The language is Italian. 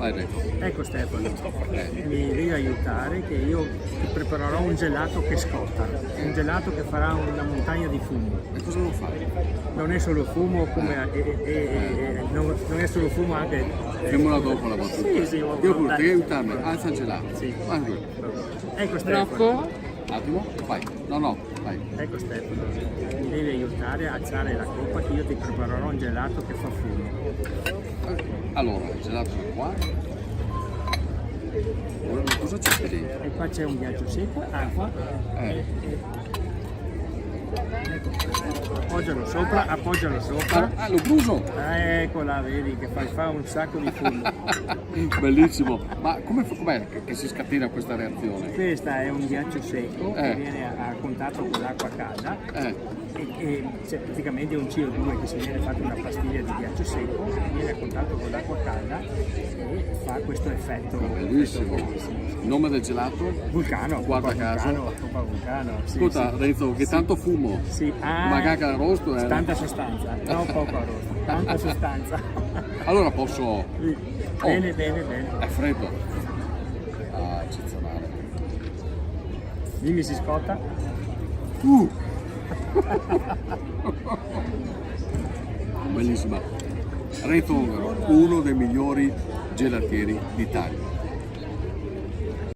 Vai Renzo. Ecco Stefano, mi devi aiutare che io ti preparerò un gelato che scotta, un gelato che farà una montagna di fumo. E cosa devo fare? Non è solo fumo, non è solo fumo anche... Femmela dopo la battuta. Sì, Io pure, dai. devi aiutarmi, alza il gelato. Sì. Vai qui. Ecco Stefano. Troppo? Attimo, vai. No, vai. Ecco Stefano, mi devi aiutare a alzare la coppa che io ti preparerò un gelato che fa fumo. Allora, il gelato da qua. Ora, cosa c'è qui dentro? E qua c'è un ghiaccio secco, acqua. Appoggialo sopra. Ah, lo brucio! Eccola, vedi che fa un sacco di fumo. Bellissimo. Ma com'è che si scatena questa reazione? Questo è un ghiaccio secco che viene a contatto con l'acqua calda e c'è praticamente un CO2 che si viene fatto una pastiglia di ghiaccio secco, viene a contatto con l'acqua calda e fa questo effetto. Bellissimo. Il nome del gelato? Vulcano, Guarda Coppa caso. Vulcano. Sì, Ascolta sì. Renzo, che tanto fumo. Sì, Ma cacca arrosto è... tanta sostanza, non poco arrosto, tanta sostanza. Allora posso... Sì. Bene. È freddo. Ah, eccezionale. Dimmi si scotta. Bellissima. Renzo Ungaro, uno dei migliori gelatieri d'Italia.